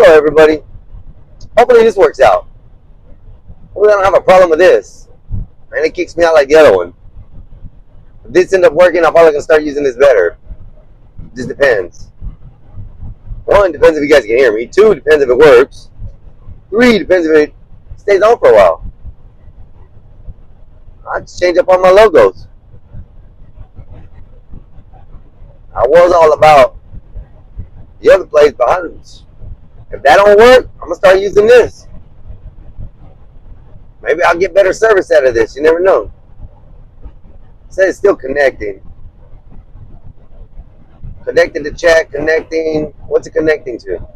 Hello, everybody. Hopefully this works out. Hopefully I don't have a problem with this. And it kicks me out like the other one. If this ends up working, I'm probably going to start using this better. It just depends. 1, depends if you guys can hear me. 2, depends if it works. 3, depends if it stays on for a while. I just change up all my logos. I was all about the other place behind us. If that don't work, I'm going to start using this. Maybe I'll get better service out of this. You never know. It says it's still connecting. Connecting to chat, connecting. What's it connecting to?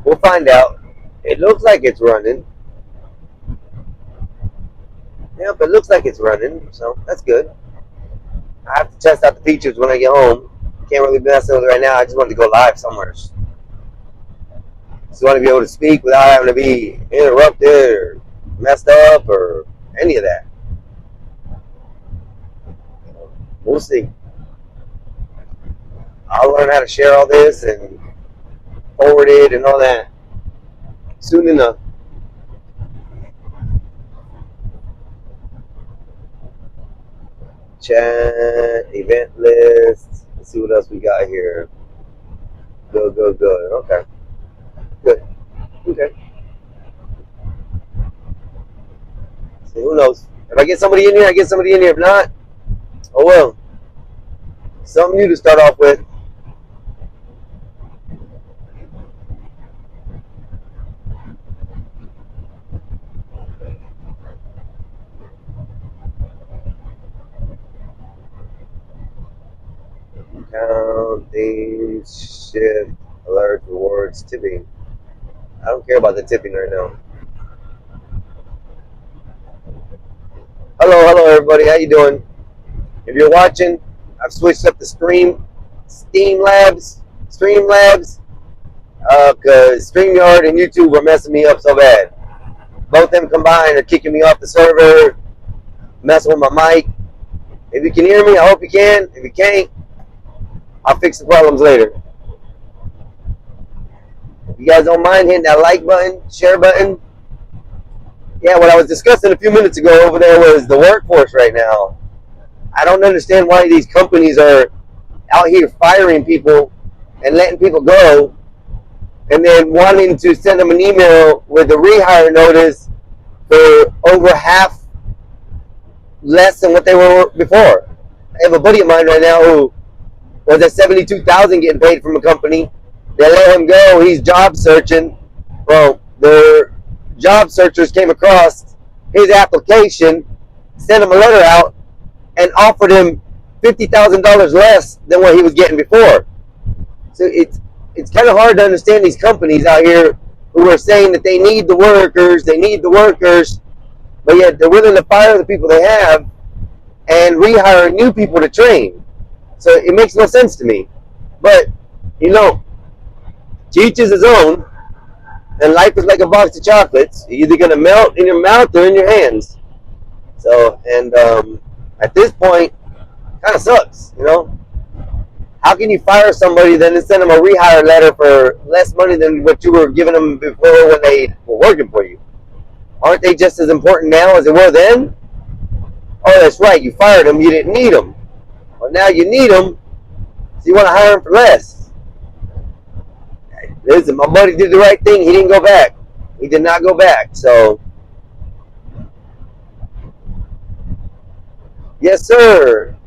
We'll find out. It looks like it's running. Yep, it looks like it's running, so that's good. I have to test out the features when I get home. Can't really mess with it right now. I just wanted to go live somewhere. Just want to be able to speak without having to be interrupted or messed up or any of that. We'll see. I'll learn how to share all this and forward it and all that soon enough. Chat, event list. Let's see what else we got here. Good. Okay. Good. Okay. See, who knows? If I get somebody in here, I get somebody in here. If not, oh well. Something new to start off with. Count, things, shift, alert, rewards, tipping. I don't care about the tipping right now. Hello, everybody. How you doing? If you're watching, I've switched up the Streamlabs, because StreamYard and YouTube were messing me up so bad. Both of them combined are kicking me off the server, messing with my mic. If you can hear me, I hope you can. If you can't, I'll fix the problems later. If you guys don't mind hitting that like button, share button. Yeah, what I was discussing a few minutes ago over there was the workforce right now. I don't understand why these companies are out here firing people and letting people go and then wanting to send them an email with a rehire notice for over half less than what they were before. I have a buddy of mine right now who was at $72,000 getting paid from a company. They let him go. He's job searching. Well, their job searchers came across his application, sent him a letter out, and offered him $50,000 less than what he was getting before. So it's kind of hard to understand these companies out here who are saying that they need the workers, but yet they're willing to fire the people they have and rehire new people to train. So it makes no sense to me. But, to each is his own, and life is like a box of chocolates. You're either going to melt in your mouth or in your hands. So, and at this point, kind of sucks, How can you fire somebody then send them a rehire letter for less money than what you were giving them before when they were working for you? Aren't they just as important now as they were then? Oh, that's right, you fired them, you didn't need them. Well, now you need them, so you want to hire them for less. Listen, my buddy did the right thing. He didn't go back. He did not go back, so. Yes, sir.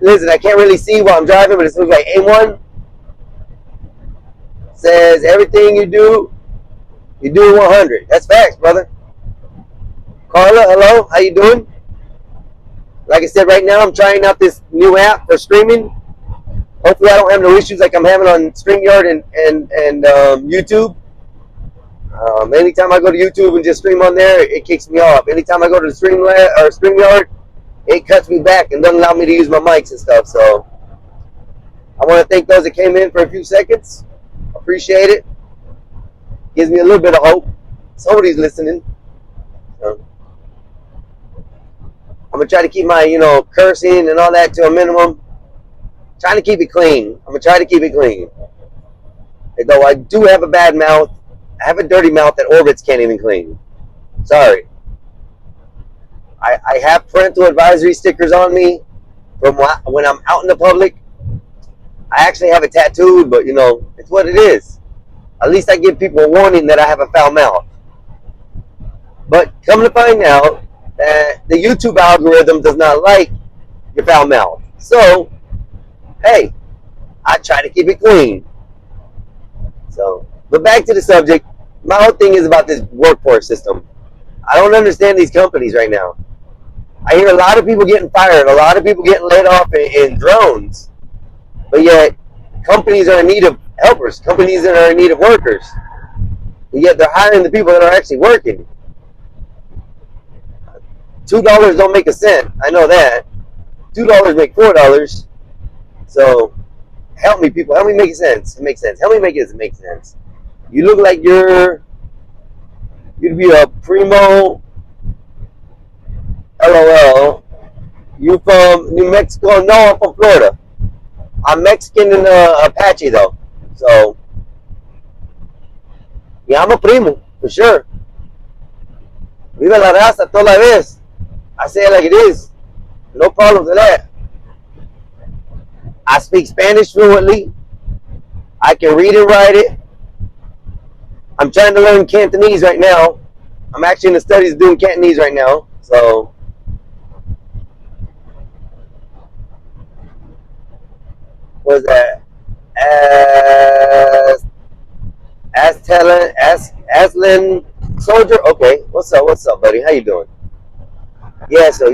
Listen, I can't really see while I'm driving, but it looks like A1 says everything you do 100. That's facts, brother. Carla, hello. How you doing? Like I said, right now I'm trying out this new app for streaming. Hopefully I don't have no issues like I'm having on StreamYard and YouTube. Anytime I go to YouTube and just stream on there, it kicks me off. Anytime I go to the StreamYard, it cuts me back and doesn't allow me to use my mics and stuff. So I want to thank those that came in for a few seconds. Appreciate it. Gives me a little bit of hope. Somebody's listening. So. I'm gonna try to keep my, cursing and all that to a minimum. Trying to keep it clean. I'm gonna try to keep it clean. And though I do have a bad mouth, I have a dirty mouth that Orbits can't even clean. Sorry. I have parental advisory stickers on me from when I'm out in the public. I actually have it tattooed, but it's what it is. At least I give people a warning that I have a foul mouth. But come to find out that the YouTube algorithm does not like your foul mouth. So, hey, I try to keep it clean. So, but back to the subject. My whole thing is about this workforce system. I don't understand these companies right now. I hear a lot of people getting fired, a lot of people getting laid off in drones. But yet, companies are in need of helpers. Companies that are in need of workers. But yet, they're hiring the people that are actually working. $2 don't make a cent. I know that. $2 make $4. So, help me, people. Help me make it sense. It makes sense. Help me make it make sense. You look like you'd be a primo. LOL. You from New Mexico? No, I'm from Florida. I'm Mexican and Apache though. So, yeah, I'm a primo, for sure. Viva la raza toda la vez. I say it like it is. No problems with that. I speak Spanish fluently. I can read and write it. I'm trying to learn Cantonese right now. I'm actually in the studies doing Cantonese right now. So, what was that? Aslan Soldier? Okay. What's up, buddy? How you doing? Yeah, so,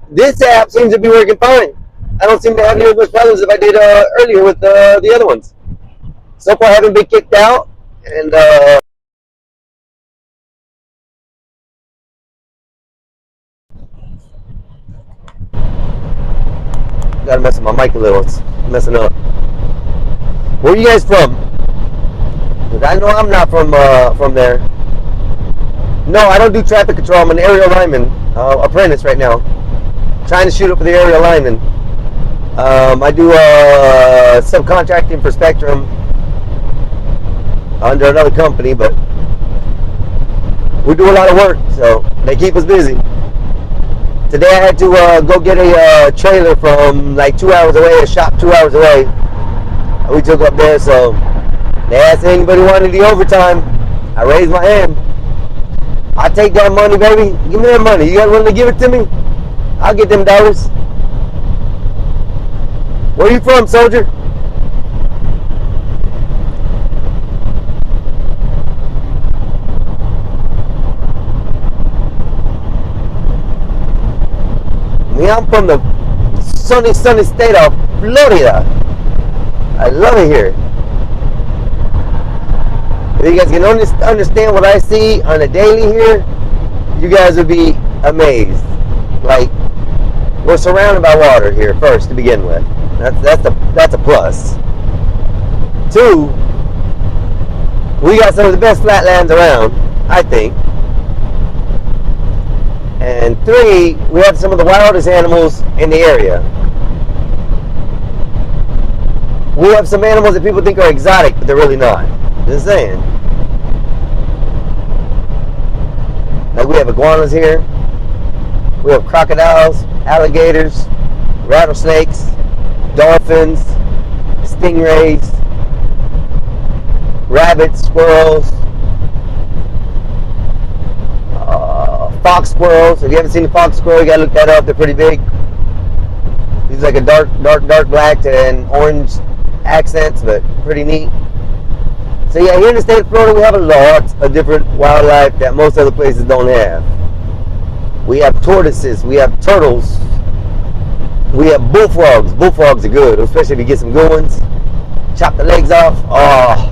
this app seems to be working fine. I don't seem to have any as much problems as I did earlier with the other ones. So far, I haven't been kicked out, and gotta mess with my mic a little. It's messing up. Where are you guys from? Because I know I'm not from there. No, I don't do traffic control. I'm an aerial lineman, apprentice right now. Trying to shoot up for the aerial lineman. I do subcontracting for Spectrum under another company, but we do a lot of work, so they keep us busy. Today I had to go get a trailer from like 2 hours away, a shop 2 hours away. We took up there, so they asked if anybody wanted the overtime. I raised my hand. I take that money, baby. Give me that money. You guys willing to give it to me? I'll get them dollars. Where you from, soldier? I'm from the sunny state of Florida. I love it here. If you guys can understand what I see on a daily here, you guys would be amazed. Like, we're surrounded by water here first to begin with. That's a plus. 2, we got some of the best flatlands around, I think. And 3, we have some of the wildest animals in the area. We have some animals that people think are exotic, but they're really not. Just saying. Like, we have iguanas here. We have crocodiles, alligators, rattlesnakes, dolphins, stingrays, rabbits, squirrels, fox squirrels. If you haven't seen the fox squirrel, you gotta look that up. They're pretty big. He's like a dark black and orange accents, but pretty neat. So yeah, here in the state of Florida, we have a lot of different wildlife that most other places don't have. We have tortoises, we have turtles, we have bullfrogs. Bullfrogs are good, especially if you get some good ones. Chop the legs off. Oh,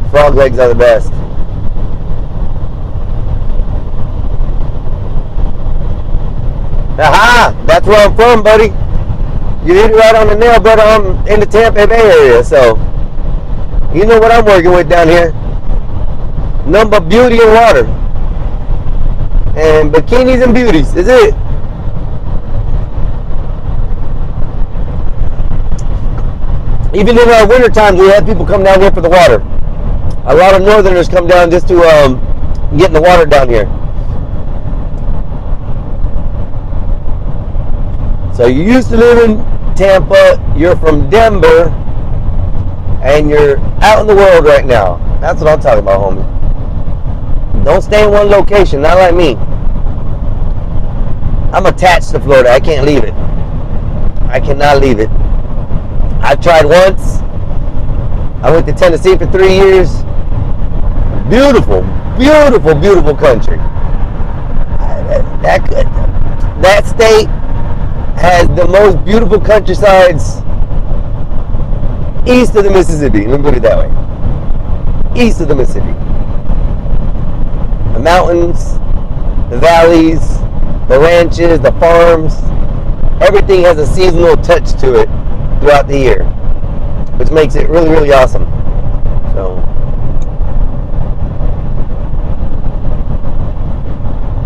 frog legs are the best. Aha! That's where I'm from, buddy. You hit it right on the nail, brother. I'm in the Tampa Bay area, so you know what I'm working with down here. Number beauty and water. And bikinis and beauties is it. Even in our winter times, we have people come down here for the water. A lot of northerners come down just to get in the water down here. So you used to live in Tampa, you're from Denver, and you're out in the world right now. That's what I'm talking about, homie. Don't stay in one location, not like me. I'm attached to Florida. I can't leave it. I cannot leave it. I've tried once. I went to Tennessee for 3 years. Beautiful, beautiful, beautiful country. That state has the most beautiful countrysides east of the Mississippi. Let me put it that way. East of the Mississippi. The mountains, the valleys, the ranches, the farms. Everything has a seasonal touch to it throughout the year, which makes it really, really awesome. So,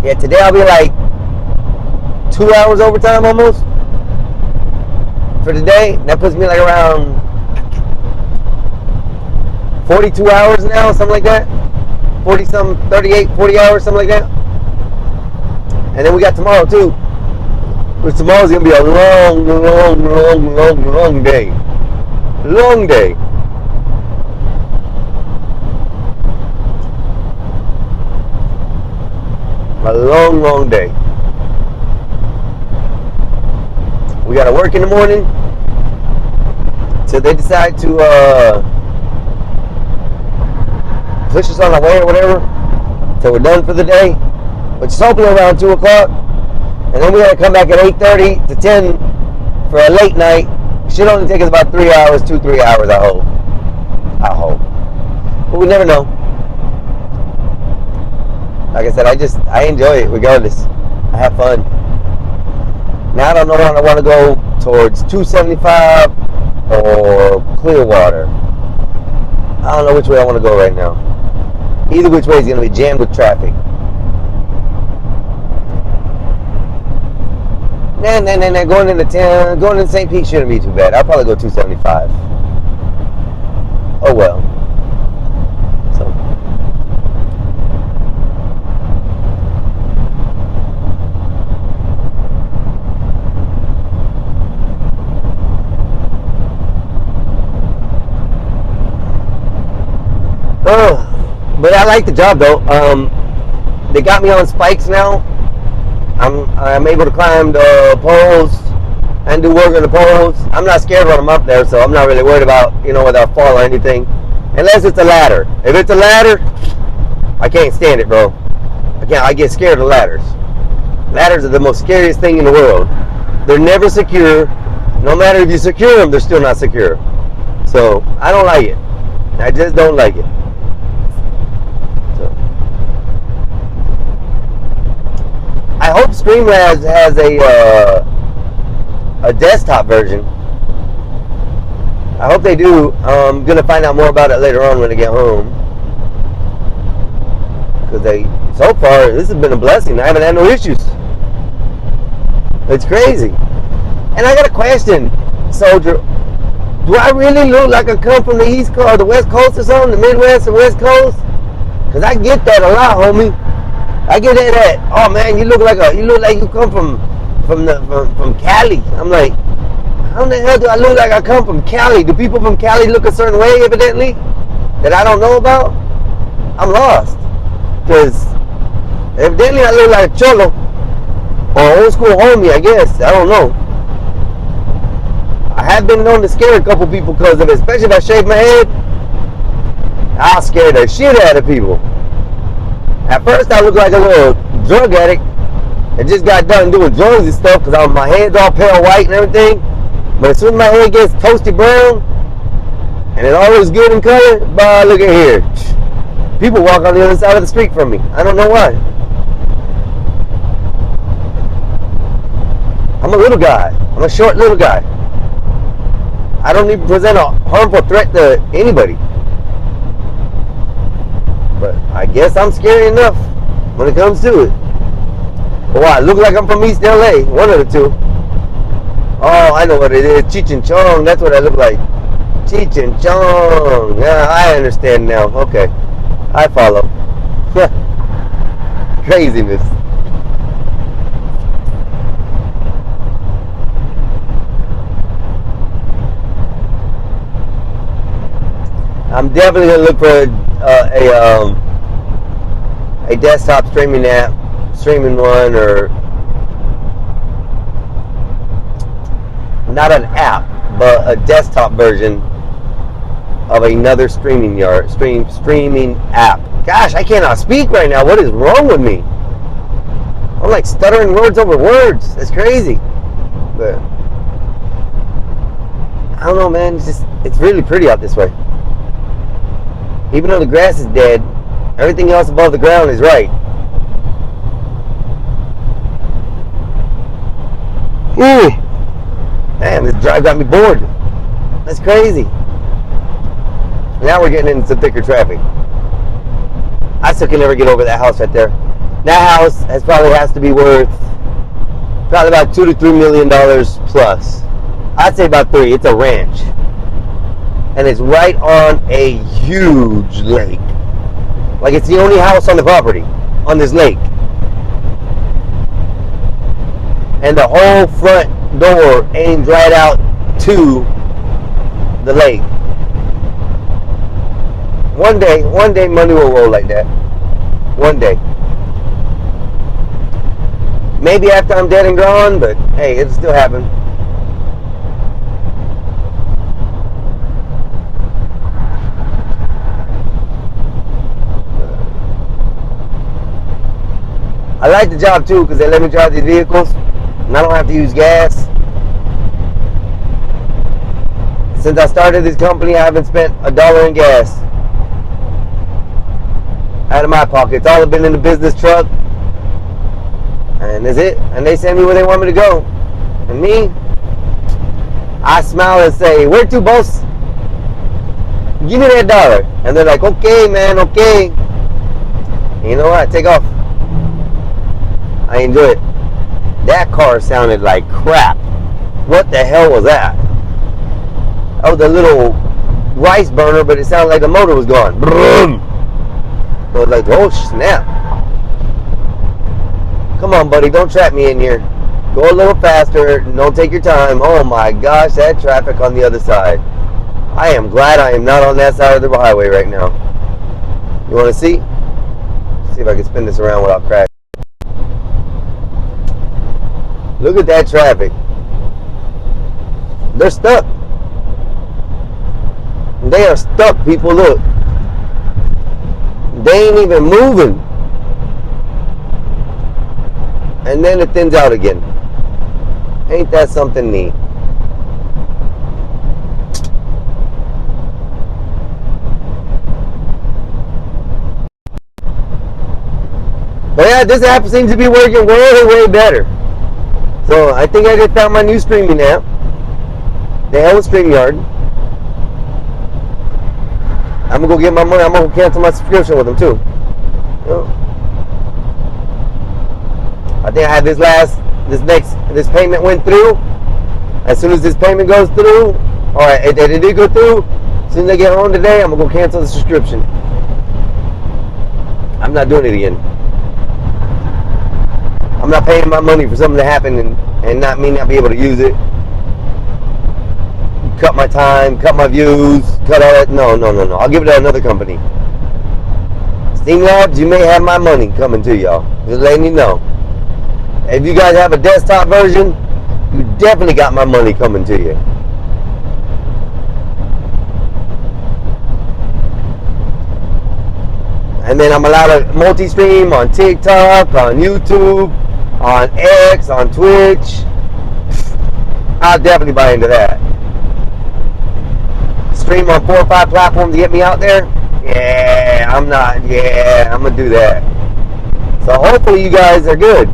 yeah, today I'll be like 2 hours overtime almost for the day. That puts me like around 42 hours now, something like that. 40 some, 38, 40 hours, something like that. And then we got tomorrow too. Which tomorrow's gonna be a long, long, long, long, long day. Long day. A long, long day. We gotta work in the morning till they decide to push us on our way or whatever, till we're done for the day, which is hopefully around 2 o'clock. And then we gotta come back at 8:30 to 10 for a late night. Should only take us about 3 hours, 2-3 hours, I hope. But we never know. Like I said, I enjoy it regardless. I have fun. Now I don't know if I want to go towards 275 or Clearwater. I don't know which way I want to go right now. Either which way is going to be jammed with traffic. Nah. Going into town, going into St. Pete shouldn't be too bad. I'll probably go 275. Oh well. So. But I like the job though. They got me on spikes now. I'm able to climb the poles and do work on the poles. I'm not scared when I'm up there, so I'm not really worried about, whether I fall or anything. Unless it's a ladder. If it's a ladder, I can't stand it, bro. I get scared of ladders. Ladders are the most scariest thing in the world. They're never secure. No matter if you secure them, they're still not secure. So I don't like it. I just don't like it. I hope Streamlabs has a desktop version. I hope they do. I'm gonna find out more about it later on when I get home. Because so far, this has been a blessing. I haven't had no issues. It's crazy. And I got a question, Soldier. Do I really look like I come from the East Coast or the West Coast or something? The Midwest or West Coast? Because I get that a lot, homie. I get that. Oh man, you look like you come from Cali. I'm like, how the hell do I look like I come from Cali? Do people from Cali look a certain way, evidently, that I don't know about? I'm lost. Because evidently I look like a cholo or old school homie, I guess. I don't know. I have been known to scare a couple people because of it, especially if I shave my head. I'll scare the shit out of people. At first, I looked like a little drug addict and just got done doing drugs and stuff because my head's all pale white and everything. But as soon as my head gets toasty brown and it all looks good in color, bah, look at here. People walk on the other side of the street from me. I don't know why. I'm a little guy. I'm a short little guy. I don't even present a harmful threat to anybody. But I guess I'm scary enough when it comes to it. Well, I look like I'm from East LA. One of the two. Oh, I know what it is. Cheech and Chong. That's what I look like. Cheech and Chong. Yeah, I understand now. Okay. I follow. Craziness. I'm definitely gonna look for a desktop streaming app, streaming one, or not an app, but a desktop version of another streaming app. Gosh, I cannot speak right now. What is wrong with me? I'm like stuttering words over words. That's crazy. But I don't know, man. It's really pretty out this way. Even though the grass is dead, everything else above the ground is right. Ooh. Man, this drive got me bored. That's crazy. Now we're getting into thicker traffic. I still can never get over that house right there. That house probably has to be worth probably about $2 to $3 million plus. I'd say about 3. It's a ranch. And it's right on a huge lake. Like it's the only house on the property, on this lake. And the whole front door aims right out to the lake. One day money will roll like that. One day. Maybe after I'm dead and gone, but hey, it'll still happen. I like the job too because they let me drive these vehicles and I don't have to use gas. Since I started this company, I haven't spent $1 in gas out of my pocket. It's all been in the business truck, and that's it. And they send me where they want me to go. And me, I smile and say, "Where to, boss? Give me that $1." And they're like, "Okay, man, okay." And you know what? I take off. I enjoy it. That car sounded like crap. What the hell was that? That was a little rice burner, but it sounded like the motor was gone. Vroom. I was like, oh snap. Come on, buddy, don't trap me in here. Go a little faster. Don't take your time. Oh my gosh, that traffic on the other side. I am glad I am not on that side of the highway right now. You want to see? See if I can spin this around without crashing. Look at that traffic. They're stuck. They are stuck, people. Look. They ain't even moving. And then it thins out again. Ain't that something neat? But yeah, this app seems to be working way, way better. So I think I just found my new streaming app. The hell is StreamYard. I'm gonna go get my money. I'm gonna cancel my subscription with them too. I think I had this payment went through. As soon as this payment goes through, alright, it did go through. As soon as I get home today, I'm gonna go cancel the subscription. I'm not doing it again. I'm not paying my money for something to happen and not me not be able to use it. Cut my time, cut my views, cut all that. No. I'll give it to another company. Streamlabs, you may have my money coming to y'all. Just letting you know. If you guys have a desktop version, you definitely got my money coming to you. And then I'm allowed to multi-stream on TikTok, on YouTube, on X, on Twitch. I'll definitely buy into that. Stream on 4 or 5 platforms to get me out there. Yeah, I'm gonna do that. So hopefully you guys are good.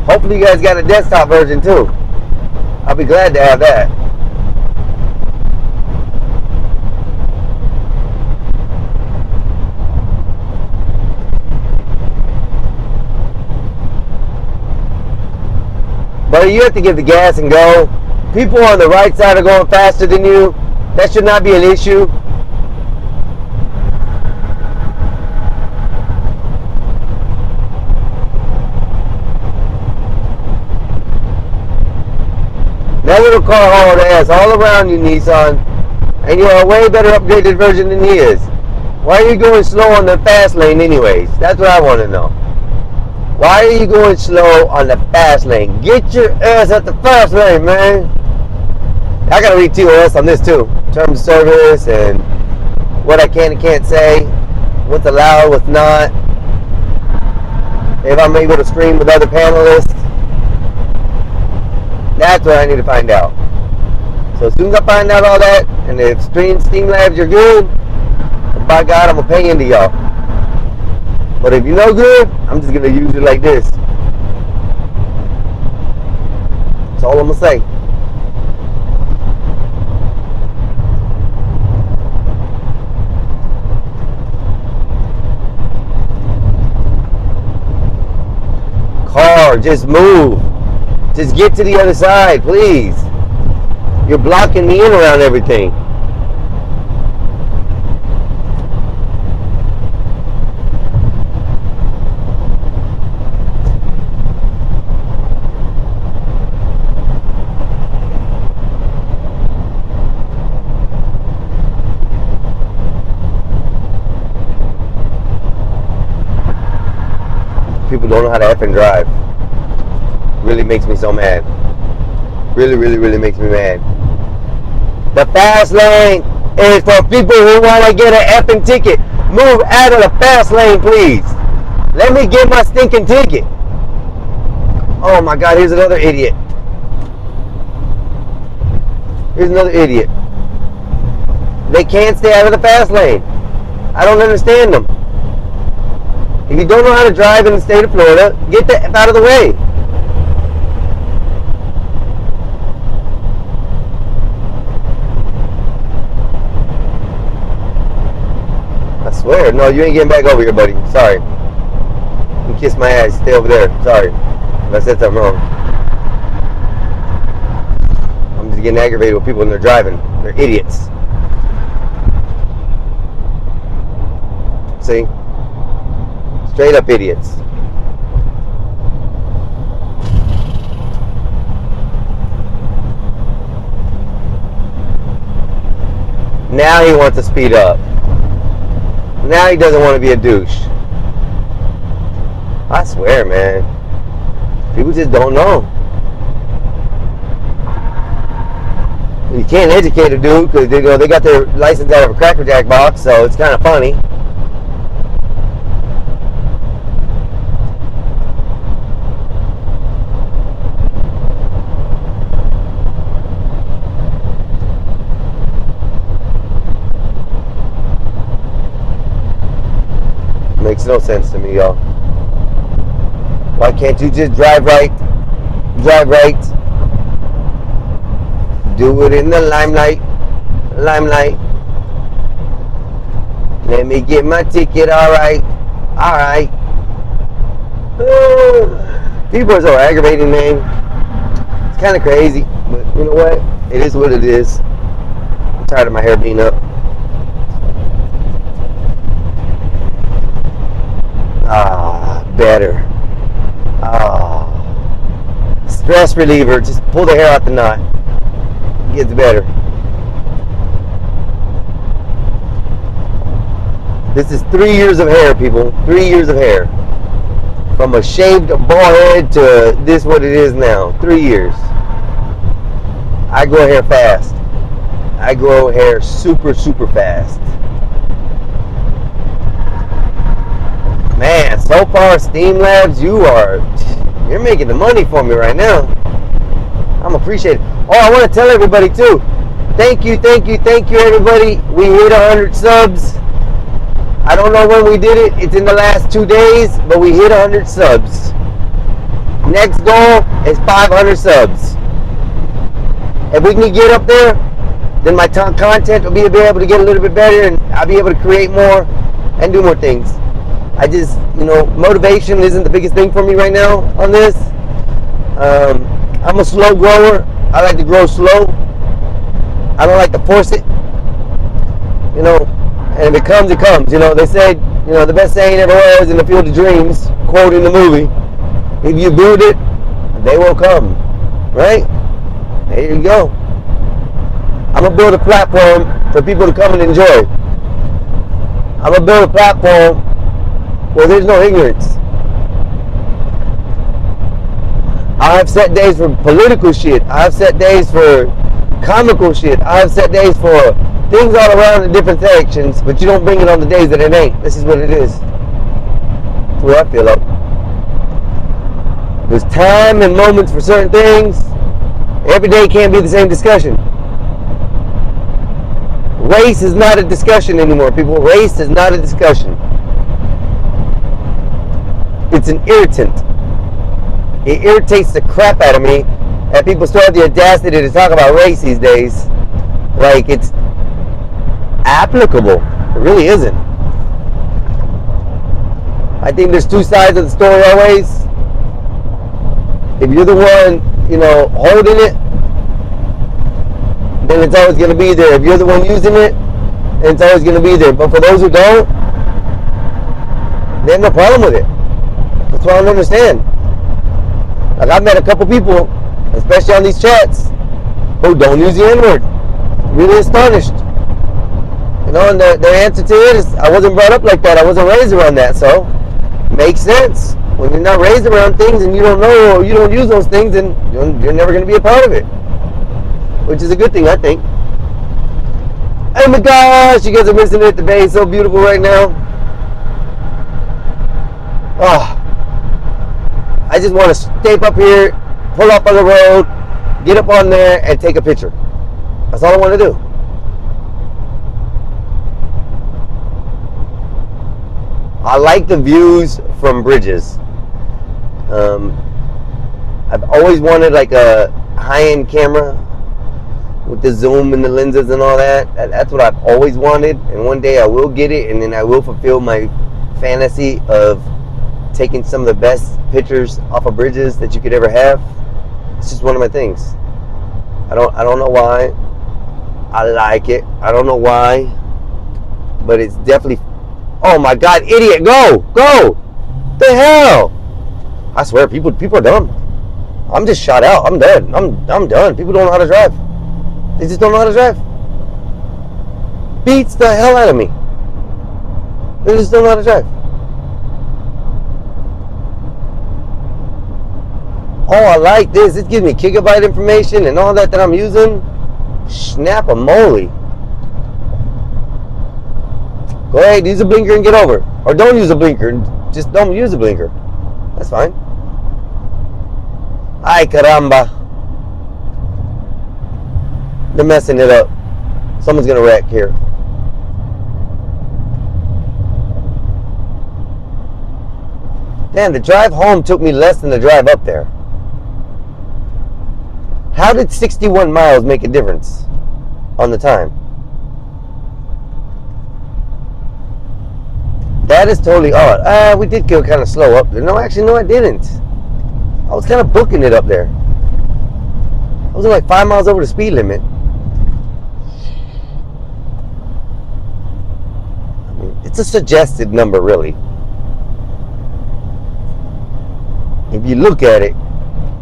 Hopefully you guys got a desktop version too. I'll be glad to have that. But you have to give the gas and go. people on the right side are going faster than you, that should not be an issue. That little car hauled ass all around you, Nissan, and you're a way better upgraded version than he is. Why are you going slow on the fast lane anyways? That's what I want to know. Why are you going slow on the fast lane? Get your ass at the fast lane, man. I gotta read TOS on this too. Terms of service and what I can and can't say, what's allowed, what's not. If I'm able to stream with other panelists. That's what I need to find out. So as soon as I find out all that, and if Streamlabs you're good, by God, I'm gonna pay into y'all. But if you're no good, I'm just gonna use it like this. That's all I'm gonna say. Car, just move. Just get to the other side, please. You're blocking me in around everything. People don't know how to effing drive. Really makes me so mad. Really, really, really makes me mad. The fast lane is for people who want to get an effing ticket. Move out of the fast lane, please. Let me get my stinking ticket. Oh my God, here's another idiot. Here's another idiot. They can't stay out of the fast lane. I don't understand them. If you don't know how to drive in the state of Florida, get the F out of the way. I swear, no, you ain't getting back over here, buddy. Sorry. You kiss my ass. Stay over there. Sorry if I said something wrong. I'm just getting aggravated with people when they're driving. They're idiots. See? Straight up idiots. Now he wants to speed up. Now he doesn't want to be a douche. I swear, man. People just don't know. You can't educate a dude because they got their license out of a Cracker Jack box, so it's kind of funny. Makes no sense to me, y'all. Why can't you just drive right? Drive right. Do it in the limelight. Limelight. Let me get my ticket, alright. Alright. People are so aggravating, man. It's kind of crazy, but you know what? It is what it is. I'm tired of my hair being up. Better. Stress reliever. Just pull the hair out the knot. It gets better. This is 3 years of hair, people. 3 years of hair. From a shaved bald head to this what it is now. 3 years. I grow hair fast. I grow hair super, super fast. Man, so far, Streamlabs, you're making the money for me right now. I'm appreciated. Oh, I want to tell everybody too. Thank you, everybody. We hit 100 subs. I don't know when we did it. It's in the last 2 days, but we hit 100 subs. Next goal is 500 subs. If we can get up there, then my content will be able to get a little bit better, and I'll be able to create more and do more things. I just, motivation isn't the biggest thing for me right now on this. I'm a slow grower. I like to grow slow. I don't like to force it. You know, and if it comes, it comes. You know, they said, you know, the best saying ever was in the field of dreams, quoting the movie, if you build it, they will come. Right? There you go. I'm going to build a platform for people to come and enjoy. I'm going to build a platform where there's no ignorance. I have set days for political shit. I have set days for comical shit. I have set days for things all around in different sections, but you don't bring it on the days that it ain't. This is what it is. That's what I feel like. There's time and moments for certain things. Every day can't be the same discussion. Race is not a discussion anymore, people. Race is not a discussion. It's an irritant. It irritates the crap out of me that people still have the audacity to talk about race these days like it's applicable. It really isn't. I think there's two sides of the story always. If you're the one, you know, holding it, then it's always going to be there. If you're the one using it, then it's always going to be there. But for those who don't, they have no problem with it. That's what I don't understand. Like, I've met a couple people, especially on these chats, who don't use the N-word. Really astonished. You know, and their answer to it is, I wasn't brought up like that. I wasn't raised around that. So, makes sense. When you're not raised around things and you don't know or you don't use those things, then you're never going to be a part of it. Which is a good thing, I think. Oh my gosh, you guys are missing it. The bay is so beautiful right now. Oh, I just want to step up here, pull up on the road, get up on there, and take a picture. That's all I want to do. I like the views from bridges. I've always wanted like a high-end camera with the zoom and the lenses and all that. That's what I've always wanted, and one day I will get it, and then I will fulfill my fantasy of taking some of the best pictures off of bridges that you could ever have. It's just one of my things. I don't know why. I like it. I don't know why, but it's definitely. Oh my God, idiot! Go! The hell! I swear, people are dumb. I'm just shot out. I'm done. I'm done. People don't know how to drive. They just don't know how to drive. Beats the hell out of me. They just don't know how to drive. Oh, I like this. It gives me gigabyte information and all that I'm using. Snap-a-moly. Go ahead, use a blinker and get over. Or don't use a blinker. Just don't use a blinker. That's fine. Ay, caramba. They're messing it up. Someone's going to wreck here. Damn, the drive home took me less than the drive up there. How did 61 miles make a difference on the time? That is totally odd. We did go kind of slow up there. No, actually, no, I didn't. I was kind of booking it up there. I was like 5 miles over the speed limit. I mean, it's a suggested number, really. If you look at it,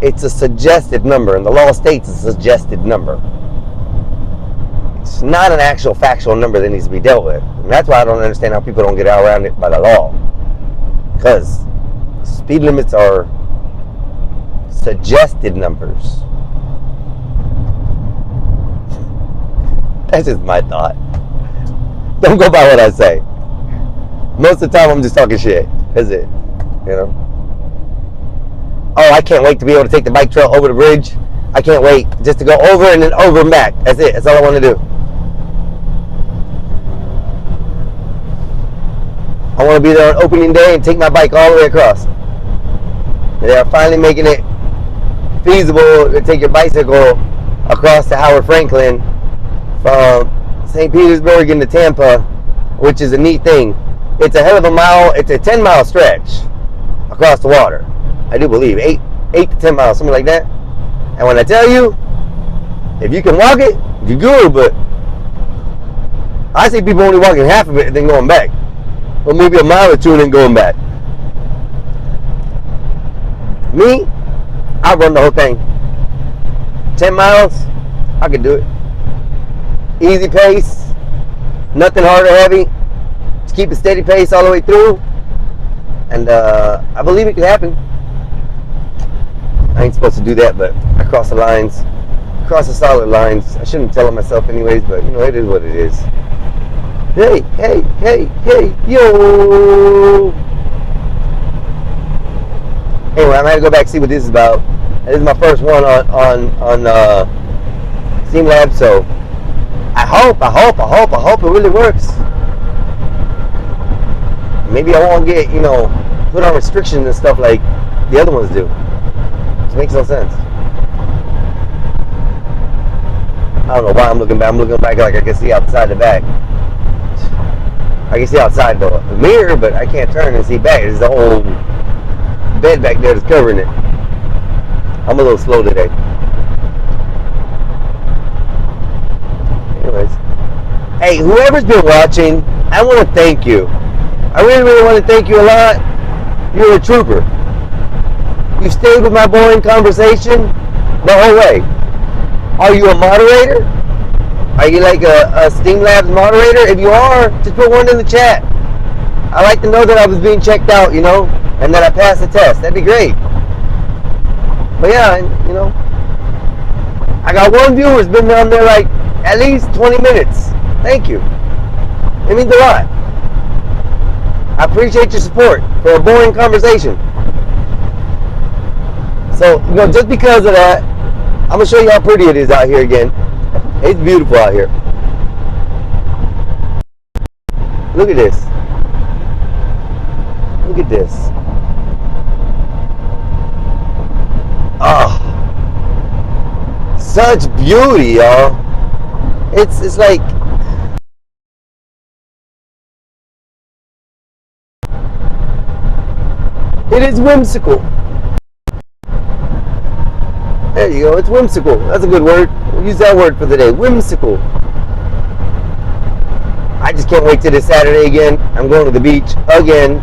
it's a suggested number, and the law states it's a suggested number. It's not an actual factual number that needs to be dealt with. And that's why I don't understand how people don't get out around it by the law. Because speed limits are suggested numbers. That's just my thought. Don't go by what I say. Most of the time I'm just talking shit. That's it. You know? Oh, I can't wait to be able to take the bike trail over the bridge. I can't wait just to go over and then over and back. That's it. That's all I want to do. I want to be there on opening day and take my bike all the way across. They are finally making it feasible to take your bicycle across to Howard Franklin from St. Petersburg into Tampa, which is a neat thing. It's a hell of a mile. It's a 10-mile stretch across the water. I do believe 8 to 10 miles, something like that. And when I tell you, If you can walk it, you're good, but I see people only walking half of it and then going back. Or maybe a mile or two and then going back. Me, I run the whole thing. 10 miles, I could do it. Easy pace, nothing hard or heavy. Just keep a steady pace all the way through. And I believe it could happen. I ain't supposed to do that, but I cross the lines. Cross the solid lines. I shouldn't tell it myself anyways, but you know, it is what it is. Hey, hey, hey, hey, yo! Anyway, I'm gonna go back and see what this is about. This is my first one on Streamlabs, so I hope it really works. Maybe I won't get, you know, put on restrictions and stuff like the other ones do. Which makes no sense. I don't know why I'm looking back. I'm looking back like I can see outside the back. I can see outside the mirror, but I can't turn and see back. There's the whole bed back there that's covering it. I'm a little slow today. Anyways. Hey, whoever's been watching, I want to thank you. I really, really want to thank you a lot. You're a trooper. You stayed with my boring conversation the whole way. Are you a moderator? Are you like a Streamlabs moderator? If you are, just put one in the chat. I like to know that I was being checked out, you know, and that I passed the test. That'd be great. But yeah, you know, I got one viewer who's been down there like at least 20 minutes. Thank you. It means a lot. I appreciate your support for a boring conversation. So, you know, just because of that, I'm going to show you how pretty it is out here again. It's beautiful out here. Look at this. Look at this. Oh, such beauty, y'all. It's like it is whimsical. There you go. It's whimsical. That's a good word. We'll use that word for the day. Whimsical. I just can't wait till this Saturday again. I'm going to the beach again.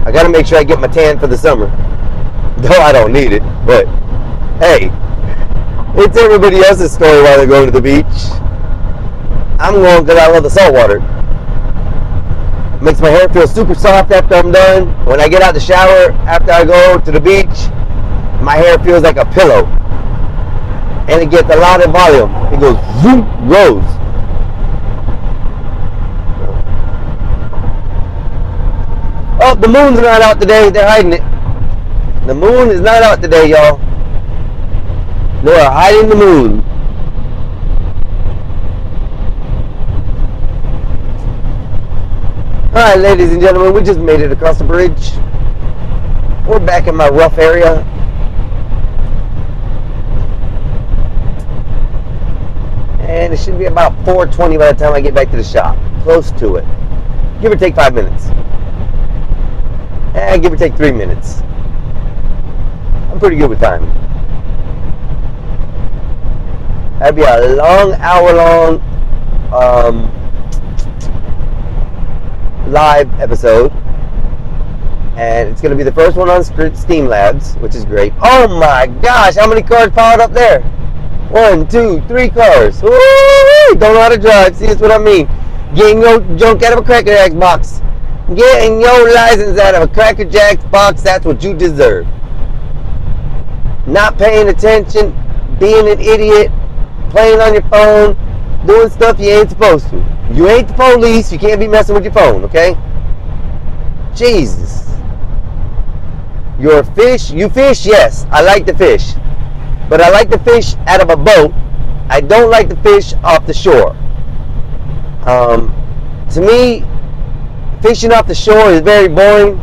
I got to make sure I get my tan for the summer. Though I don't need it. But, hey, it's everybody else's story while they're going to the beach. I'm going because I love the salt water. It makes my hair feel super soft after I'm done. When I get out the shower after I go to the beach, my hair feels like a pillow. And it gets a lot of volume. It goes zoom, rose. Oh, the moon's not out today. They're hiding it. The moon is not out today, y'all. They are hiding the moon. Alright, ladies and gentlemen, we just made it across the bridge. We're back in my rough area. And it should be about 4:20 by the time I get back to the shop. Close to it. Give or take 5 minutes. And give or take 3 minutes. I'm pretty good with time. That'd be a long, hour-long live episode. And it's going to be the first one on Streamlabs, which is great. Oh my gosh, how many cars piled up there? 1, 2, 3 cars. Woo! Don't know how to drive. See, that's what I mean. Getting your junk out of a Cracker Jacks box. Getting your license out of a Cracker Jacks box. That's what you deserve. Not paying attention, being an idiot, playing on your phone, doing stuff you ain't supposed to. You ain't the police. You can't be messing with your phone, okay? Jesus. You're a fish. You fish? Yes. I like to fish. But I like to fish out of a boat. I don't like to fish off the shore. To me, fishing off the shore is very boring.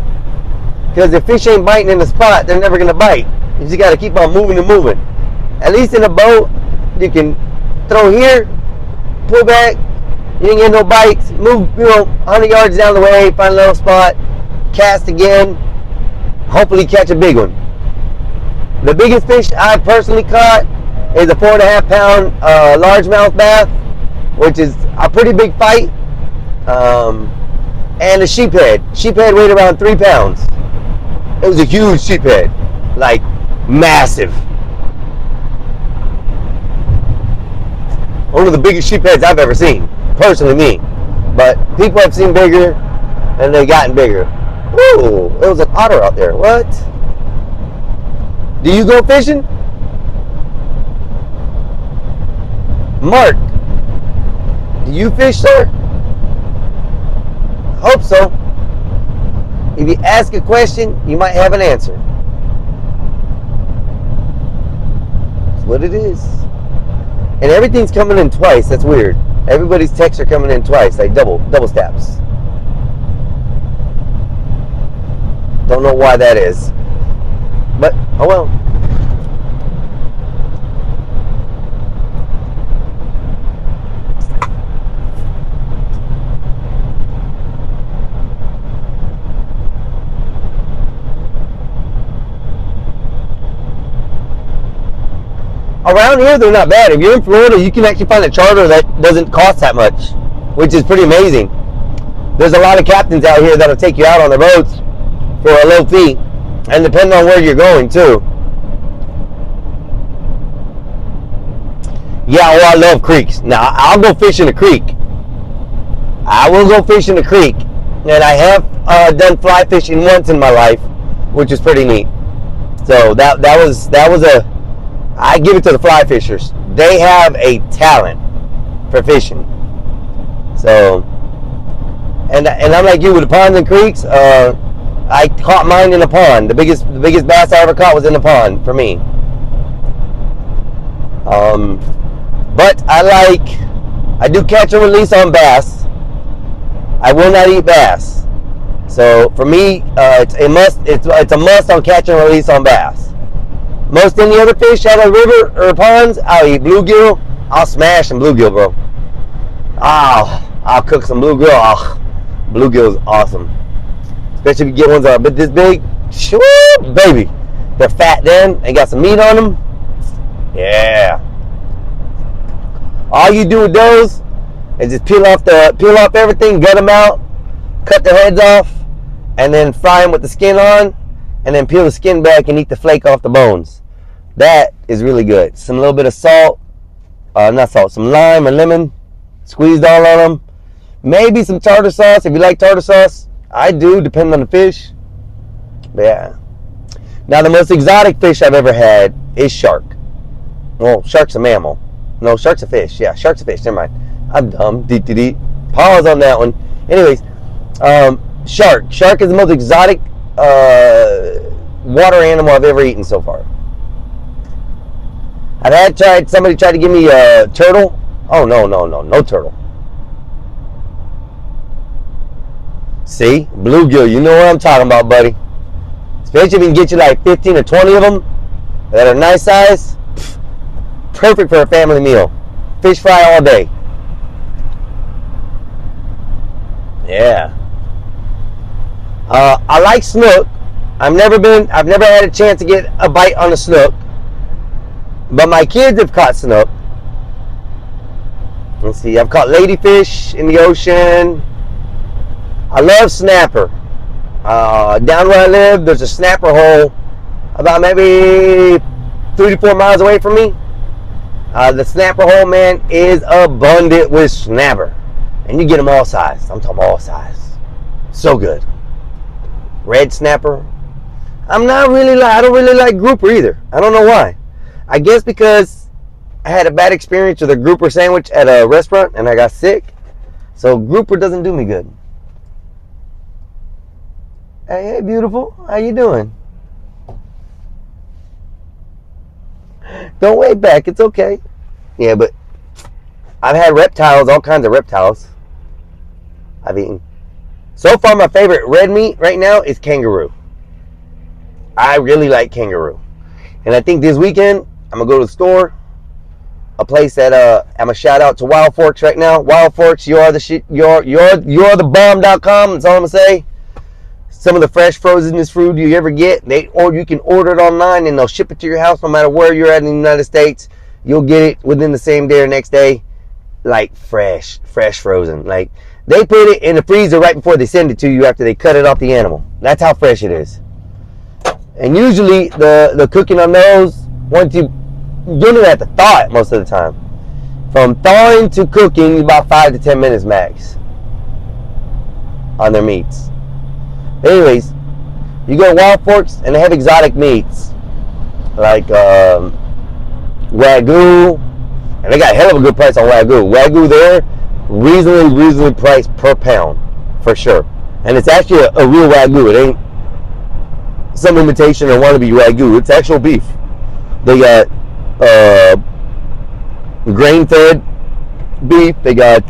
Because if fish ain't biting in the spot, they're never going to bite. You just got to keep on moving and moving. At least in a boat, you can throw here, pull back, you ain't get no bites, move, 100 yards down the way, find a little spot, cast again, hopefully catch a big one. The biggest fish I personally caught is a 4.5-pound largemouth bass, which is a pretty big fight, and a sheephead. Sheephead weighed around 3 pounds. It was a huge sheephead, like massive. One of the biggest sheepheads I've ever seen, personally me. But people have seen bigger, and they've gotten bigger. Ooh, it was an otter out there. What? Do you go fishing? Mark, do you fish, sir? Hope so. If you ask a question, you might have an answer. That's what it is. And everything's coming in twice. That's weird. Everybody's texts are coming in twice, like double stabs. Don't know why that is. But, oh well. Around here, they're not bad. If you're in Florida, you can actually find a charter that doesn't cost that much, which is pretty amazing. There's a lot of captains out here that'll take you out on their boats for a low fee, and depending on where you're going, too. Yeah, oh, I love creeks. Now, I'll go fish in a creek. I will go fish in a creek, and I have done fly fishing once in my life, which is pretty neat. So that was a. I give it to the fly fishers. They have a talent for fishing. So, and I'm like you with the ponds and creeks. I caught mine in a pond. The biggest bass I ever caught was in a pond for me. But I do catch and release on bass. I will not eat bass. So for me, it's a must. It's a must on catch and release on bass. Most any other fish out of the river or ponds, I'll eat bluegill. I'll smash some bluegill, bro. I'll cook some bluegill. Bluegill is awesome. Especially if you get ones that are a bit this big. Sure, baby. They're fat then. They got some meat on them. Yeah. All you do with those is just peel off everything, gut them out, cut their heads off, and then fry them with the skin on, and then peel the skin back and eat the flake off the bones. That is really good. Some little bit of salt, some lime or lemon, squeezed all on them. Maybe some tartar sauce if you like tartar sauce. I do, depending on the fish. But yeah. Now the most exotic fish I've ever had is shark. Well, shark's a mammal. No, shark's a fish. Yeah, shark's a fish. Never mind. I'm dumb. Pause on that one. Anyways, shark. Shark is the most exotic water animal I've ever eaten so far. Somebody tried to give me a turtle. Oh, no turtle. See, bluegill, you know what I'm talking about, buddy. Especially if you can get you like 15 or 20 of them that are nice size. Perfect for a family meal. Fish fry all day. Yeah. I like snook. I've never had a chance to get a bite on a snook. But my kids have caught snook. Let's see, I've caught ladyfish in the ocean. I love snapper. Down where I live, there's a snapper hole about maybe 3 to 4 miles away from me. The snapper hole, man, is abundant with snapper. And you get them all size. I'm talking all size. So good. Red snapper. I don't really like grouper either. I don't know why. I guess because I had a bad experience with a grouper sandwich at a restaurant and I got sick. So grouper doesn't do me good. Hey, beautiful. How you doing? Don't wave back. It's okay. Yeah, but I've had reptiles, all kinds of reptiles I've eaten. So far, my favorite red meat right now is kangaroo. I really like kangaroo. And I think this weekend, I'm going to go to the store. A place that I'm going to shout out to Wild Forks right now. Wild Forks, you're the bomb.com. That's all I'm going to say. Some of the fresh frozenest food you ever get, or you can order it online and they'll ship it to your house no matter where you're at in the United States. you'll get it within the same day or next day, like fresh frozen. Like, they put it in the freezer right before they send it to you after they cut it off the animal. That's how fresh it is. And usually the cooking on those, once you don't even have to thaw it most of the time. From thawing to cooking, about 5 to 10 minutes max on their meats. But anyways, you go to Wild Forks and they have exotic meats like Wagyu, and they got a hell of a good price on Wagyu. Wagyu there, reasonably priced per pound, for sure. And it's actually a real Wagyu. It ain't some imitation or wannabe Wagyu. It's actual beef. They got grain-fed beef. They got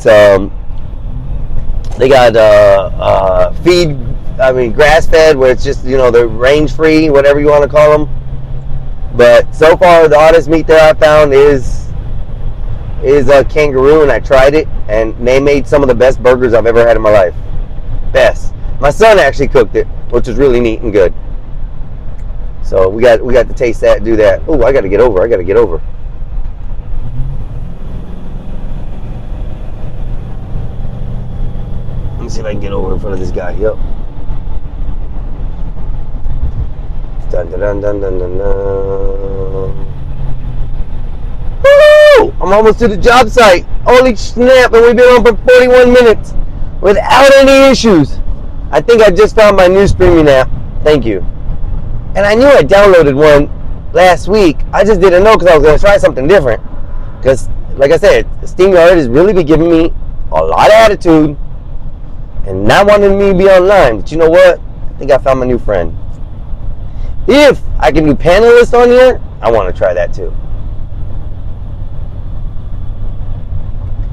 grass-fed, where it's just, they're range-free, whatever you want to call them. But so far, the hottest meat that I found is kangaroo, and I tried it, and they made some of the best burgers I've ever had in my life. Best. My son actually cooked it, which was really neat and good. So we got to taste that, do that. Oh, I got to get over. Let me see if I can get over in front of this guy. Yep. Dun dun dun dun dun dun dun. Woo! I'm almost to the job site. Holy snap! And we've been on for 41 minutes without any issues. I think I just found my new streaming app. Thank you. And I knew I downloaded one last week. I just didn't know because I was going to try something different. Because, like I said, StreamYard has really been giving me a lot of attitude and not wanting me to be online. But you know what? I think I found my new friend. If I can do panelists on here, I want to try that too.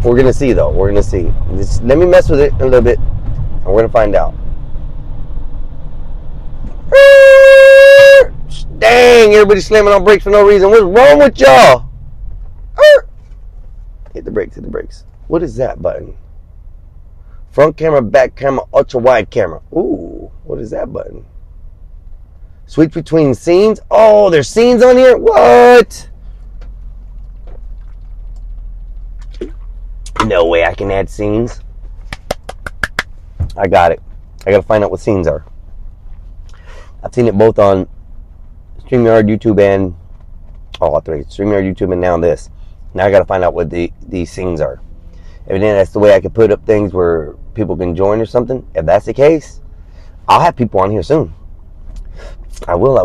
We're going to see, though. We're going to see. Just let me mess with it a little bit, and we're going to find out. Dang, everybody's slamming on brakes for no reason. What's wrong with y'all? Hit the brakes. What is that button? Front camera, back camera, ultra wide camera. Ooh, what is that button? Switch between scenes. Oh, there's scenes on here? What? No way I can add scenes. I got it. I got to find out what scenes are. I've seen it both on StreamYard, YouTube, and StreamYard, YouTube, and now this. Now I got to find out what these scenes are. Evidently, that's the way I can put up things where people can join or something. If that's the case, I'll have people on here soon. I will.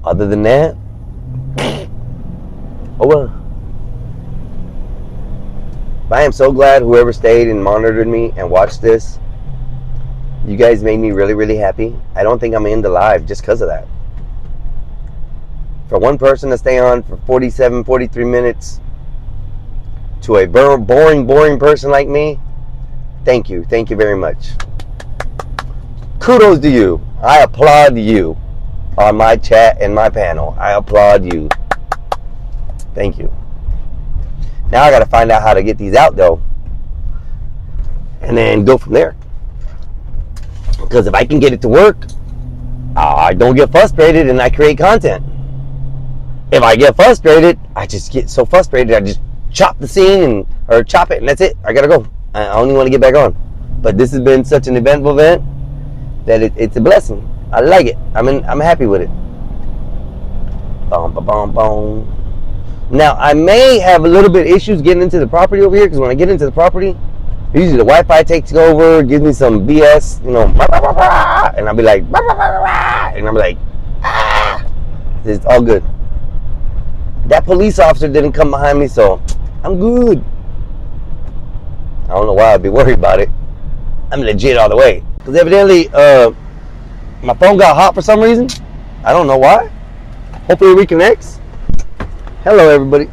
Other than that, oh well. But I am so glad whoever stayed and monitored me and watched this. You guys made me really, really happy. I don't think I'm in the live just because of that. For one person to stay on for 47, 43 minutes to a boring person like me, thank you. Thank you very much. Kudos to you. I applaud you on my chat and my panel. I applaud you. Thank you. Now I got to find out how to get these out, though, and then go from there. Because if I can get it to work, I don't get frustrated and I create content. If I get frustrated, I just get so frustrated, I just chop the scene or chop it, and that's it. I gotta go. I only want to get back on. But this has been such an eventful event that it's a blessing. I like it. I'm happy with it. Boom. Now, I may have a little bit of issues getting into the property over here, because when I get into the property, usually the Wi-Fi takes over, gives me some BS, and I'll be like, and I'm like, it's all good. That police officer didn't come behind me, so I'm good. I don't know why I'd be worried about it. I'm legit all the way. Because evidently, my phone got hot for some reason. I don't know why. Hopefully it reconnects. Hello, everybody.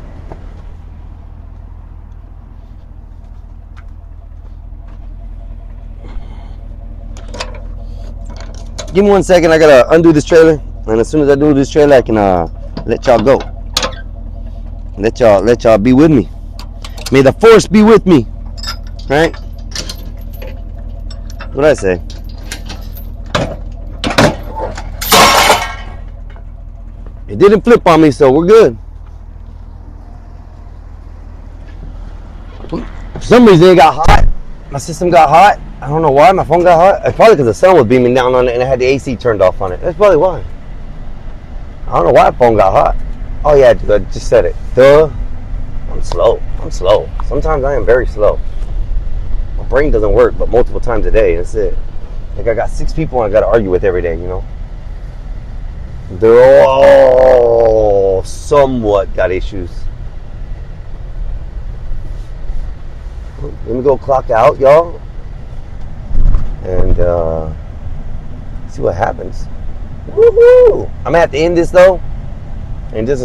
Give me 1 second. I gotta undo this trailer, and as soon as I do this trailer, I can let y'all go. Let y'all be with me. May the force be with me. Right? What'd I say? It didn't flip on me, so we're good. For some reason it got hot. My system got hot. I don't know why my phone got hot. It's probably because the sun was beaming down on it and I had the AC turned off on it. That's probably why. I don't know why the phone got hot. Oh yeah, dude, I just said it. Duh. I'm slow. Sometimes I am very slow. My brain doesn't work, but multiple times a day. That's it. Like I got 6 people I got to argue with every day, you know. They're all somewhat got issues. Let me go clock out, y'all, and see what happens. Woohoo! I'm gonna have to end this though, and just